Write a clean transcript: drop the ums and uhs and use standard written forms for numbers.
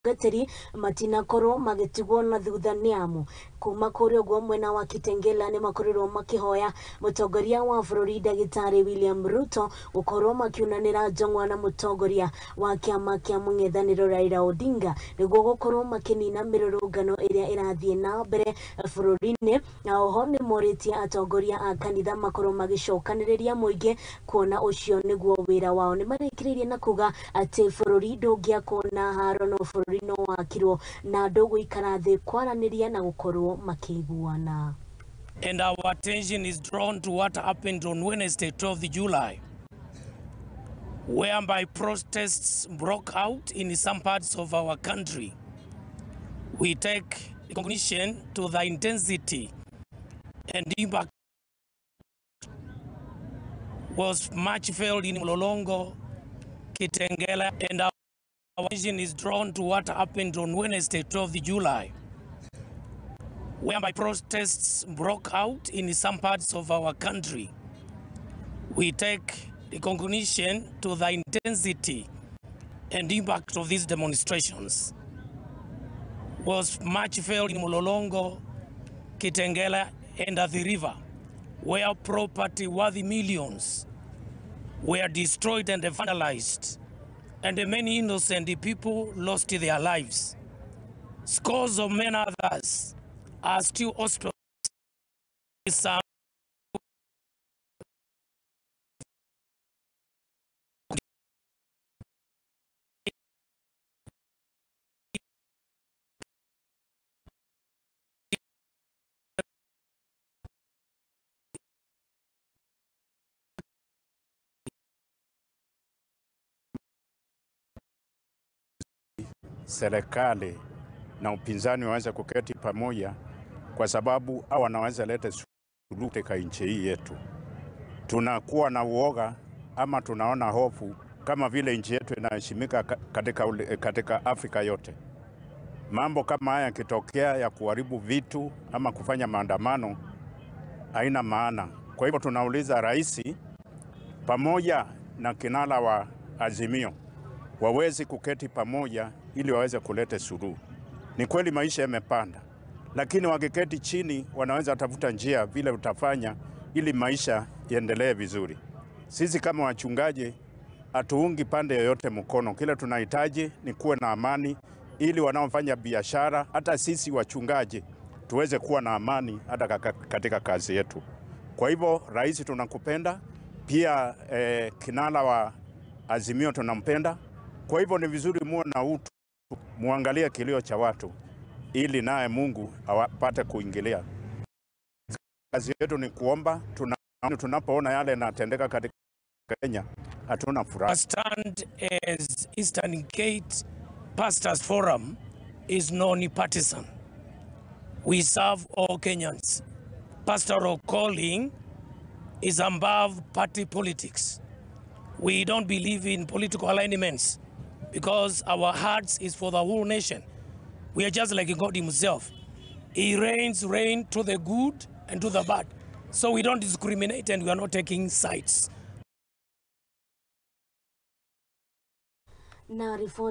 Atungatiri matinakorwo magitigwo na thutha ni amu kuma kuri gwa mwena wa Kitengela ni makorwo makihoya mutongoria wa bururi Dagitari William Ruto gukorwo makiunanira Jungwa na mutongoria wa kiama kia mungethaniro Raila Odinga niguo gukorwo makinina mirurungano iria irathie na mbere bururiini. Na oho ni moritie atongoria a kanitha makorwo magicokaniriria muingi kuona ucio niguo wira wao. Ni marekireirie na kuga ati bururi ndungiakwo na haro no bururi no wakirwo na andu guikara thi kwaraniria na gukorwo makiguana. And our attention is drawn to what happened on Wednesday, 12th July, whereby protests broke out in some parts of our country. We take recognition to the intensity and impact was much felt in Mlolongo, Kitengela, and our attention is drawn to what happened on Wednesday, 12th July, whereby protests broke out in some parts of our country. We take recognition to the intensity and impact of these demonstrations was much felt in Mlolongo, Kitengela, and at the river, where property worth millions were destroyed and vandalized, and many innocent people lost their lives. Scores of many others are still hospitalized. Serikali na upinzani waweze kuketi pamoja, kwa sababu hawa wanaweza leta suluhu katika nchi hii yetu. Tunakuwa na uoga ama tunaona hofu kama vile nchi yetu inaheshimika katika Afrika yote. Mambo kama haya yakitokea ya kuharibu vitu ama kufanya maandamano haina maana. Kwa hivyo tunauliza rais pamoja na kinara wa Azimio wawezi kuketi pamoja ili waweze kuleta suluhu. Ni kweli maisha yamepanda, lakini wakiketi chini wanaweza tafuta njia vile utafanya ili maisha yaendelee vizuri. Sisi kama wachungaji hatuungi pande yoyote mkono. Kile tunahitaji ni kuwe na amani ili wanaofanya biashara, hata sisi wachungaji tuweze kuwa na amani hata katika kazi yetu. Kwa hivyo rais tunakupenda, pia kinara wa Azimio tunampenda. Kwa hivyo ni vizuri muwe na utu, muangalie kilio cha watu ili naye Mungu apate kuingilia. Kazi yetu ni kuomba. Tunapoona yale yanatendeka katika Kenya hatuna furaha. Stand as Eastern Gate Pastors Forum is non-partisan. We serve all Kenyans. Pastoral calling is above party politics. We don't believe in political alignments because our hearts is for the whole nation. We are just like God himself. He rains rain to the good and to the bad. So we don't discriminate and we are not taking sides. Na report